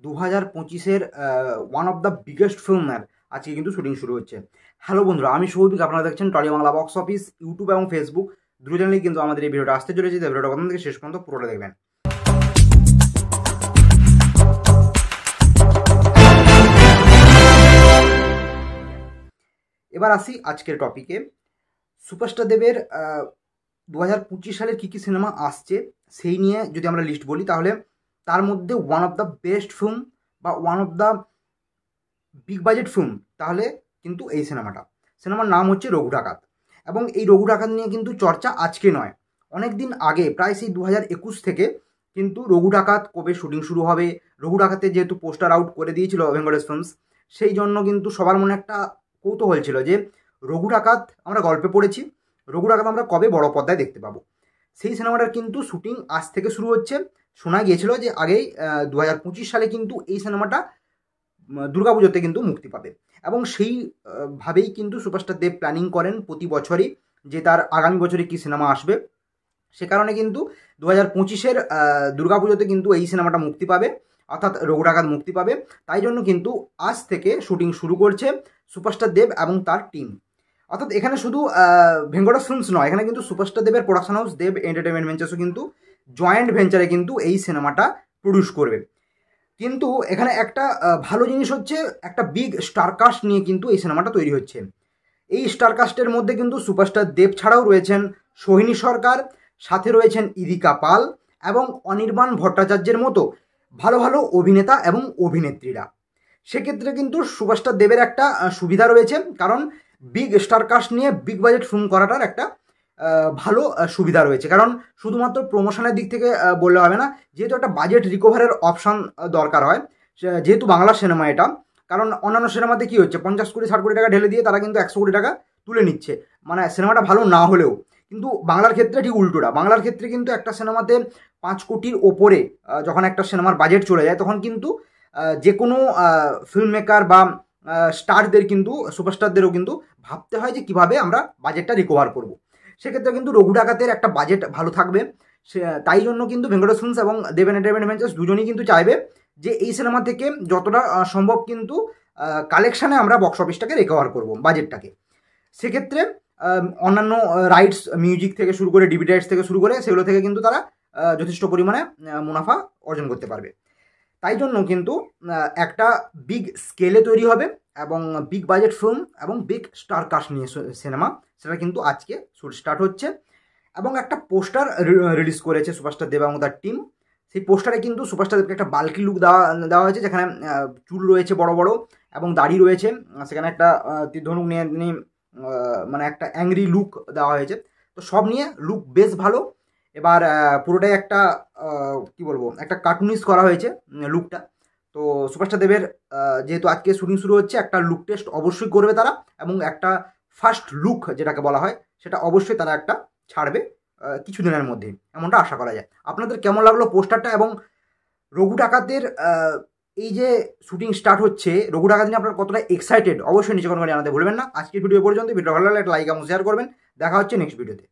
2025-এর one of the biggest ফিল্মের আজকে কিন্তু শুটিং শুরু হচ্ছে। হ্যালো বন্ধুরা, আমি সৌভিক, আপনারা দেখছেন Tolly Bangla box office. YouTube এবং ফেসবুক দুটো চ্যানেলেই কিন্তু আমাদের এই ভিডিওটা আসতে চলেছে। ভিডিওটা প্রথম থেকে শেষ পর্যন্ত পুরোটা দেখবেন। এবার আসি আজকের টপিকে। সুপারস্টার দেবের 2025 সালের কী কী সিনেমা আসছে সেই নিয়ে যদি আমরা লিস্ট বলি, তাহলে তার মধ্যে one of the best film বা one of the big budget film তাহলে কিন্তু এই সিনেমার নাম হচ্ছে রঘু ডাকাত। এবং এই রঘু ডাকাত নিয়ে কিন্তু চর্চা আজকে নয়, অনেক দিন আগে, প্রায় সেই 2021 থেকে কিন্তু রঘু ডাকাত কবে শুটিং শুরু হবে, রঘু ডাকাতে যেহেতু পোস্টার আউট করে দিয়েছিল ভেঙ্কটেশ ফিল্মস, সেই জন্য কিন্তু সবার মনে একটা কৌতূহল ছিল যে রঘু ডাকাত আমরা গল্পে পড়েছি, রঘু ডাকাত আমরা কবে বড় পর্দায় দেখতে পাবো। সেই সিনেমাটার কিন্তু শুটিং আজ থেকে শুরু হচ্ছে। শোনা গিয়েছিল যে আগেই 2025 সালে কিন্তু এই সিনেমাটা দুর্গাপুজোতে কিন্তু মুক্তি পাবে। এবং সেই ভাবেই কিন্তু সুপারস্টার দেব প্ল্যানিং করেন প্রতি বছরই যে তার আগামী বছরে কী সিনেমা আসবে। সে কারণে কিন্তু 2025-এর দুর্গাপুজোতে কিন্তু এই সিনেমাটা মুক্তি পাবে, অর্থাৎ রঘু ডাকাত মুক্তি পাবে। তাই জন্য কিন্তু আজ থেকে শুটিং শুরু করছে সুপারস্টার দেব এবং তার টিম। অর্থাৎ এখানে শুধু ভেঙ্কটেশ ফিল্মস নয়, এখানে কিন্তু সুপারস্টার দেবের প্রোডাকশন হাউস দেব এন্টারটেনমেন্ট ভেঞ্চার্সও কিন্তু জয়েন্ট ভেঞ্চারে কিন্তু এই সিনেমাটা প্রডিউস করবে। কিন্তু এখানে একটা ভালো জিনিস হচ্ছে, একটা বিগ স্টারকাস্ট নিয়ে কিন্তু এই সিনেমাটা তৈরি হচ্ছে। এই স্টারকাস্টের মধ্যে কিন্তু সুপারস্টার দেব ছাড়াও রয়েছেন সোহিনী সরকার, সাথে রয়েছেন ইরিকা পাল এবং অনির্বাণ ভট্টাচার্যের মতো ভালো ভালো অভিনেতা এবং অভিনেত্রীরা। সেক্ষেত্রে কিন্তু সুপারস্টার দেবের একটা সুবিধা রয়েছে, কারণ বিগ স্টারকাস্ট নিয়ে বিগ বাজেট ফিল্ম করাটার একটা ভালো সুবিধা রয়েছে। কারণ শুধুমাত্র প্রমোশনের দিক থেকে বললে হবে না, যেহেতু একটা বাজেট রিকভারের অপশান দরকার হয়, যেহেতু বাংলা সিনেমা এটা। কারণ অন্যান্য সিনেমাতে কী হচ্ছে, 50-60 কোটি টাকা ঢেলে দিয়ে তারা কিন্তু 100 কোটি টাকা তুলে নিচ্ছে, মানে সিনেমাটা ভালো না হলেও। কিন্তু বাংলার ক্ষেত্রে ঠিক উল্টোটা, বাংলার ক্ষেত্রে কিন্তু একটা সিনেমাতে 5 কোটির ওপরে যখন একটা সিনেমার বাজেট চলে যায়, তখন কিন্তু যে কোনো ফিল্ম মেকার বা স্টারদের কিন্তু, সুপারস্টারদেরও কিন্তু ভাবতে হয় যে কীভাবে আমরা বাজেটটা রিকভার করব। সেক্ষেত্রে কিন্তু রঘু ডাকাতের একটা বাজেট ভালো থাকবে। তাই জন্য কিন্তু ভেঙ্কটেশ ফিল্মস এবং দেব এন্টারটেনমেন্ট ভেঞ্চার্স দুজনেই কিন্তু চাইবে যে এই সিনেমা থেকে যতটা সম্ভব কিন্তু কালেকশানে আমরা বক্স অফিসটাকে রিকভার করব, বাজেটটাকে। সেক্ষেত্রে অন্যান্য রাইটস, মিউজিক থেকে শুরু করে, ডিভিডি রাইটস থেকে শুরু করে, সেগুলো থেকে কিন্তু তারা যথেষ্ট পরিমাণে মুনাফা অর্জন করতে পারবে। তাই জন্য কিন্তু একটা বিগ স্কেলে তৈরি হবে এবং বিগ বাজেট ফিল্ম এবং বিগ স্টার কাস্ট নিয়ে সিনেমা, সেটা কিন্তু আজকে শুট স্টার্ট হচ্ছে। এবং একটা পোস্টার রিলিজ করেছে সুপারস্টার দেব এবং তার টিম। সেই পোস্টারে কিন্তু সুপারস্টার দেবকে একটা বাল্কি লুক দেওয়া হয়েছে, যেখানে চুল রয়েছে বড় বড় এবং দাড়ি রয়েছে, সেখানে একটা তীর-ধনুক নিয়ে মানে একটা অ্যাংরি লুক দেওয়া হয়েছে। তো সব নিয়ে লুক বেশ ভালো। এবার পুরোটাই একটা কী বলবো, একটা কার্টুনিস্ট করা হয়েছে লুকটা। তো সুপারস্টার দেবের যেহেতু আজকে শুটিং শুরু হচ্ছে, একটা লুক টেস্ট অবশ্যই করবে তারা, এবং একটা ফার্স্ট লুক যেটাকে বলা হয় সেটা অবশ্যই তারা একটা ছাড়বে কিছুদিনের মধ্যে, এমনটা আশা করা যায়। আপনাদের কেমন লাগলো পোস্টারটা? এবং রঘু ডাকাতের এই যে শুটিং স্টার্ট হচ্ছে, রঘু ডাকাত নিয়ে আপনারা কতটা এক্সাইটেড অবশ্যই নিচে কমেন্টে জানাতে ভুলবেন না। আজকের ভিডিও পর্যন্ত। ভিডিও ভালো লাগলে একটা লাইক এবং শেয়ার করবেন। দেখা হচ্ছে নেক্সট ভিডিওতে।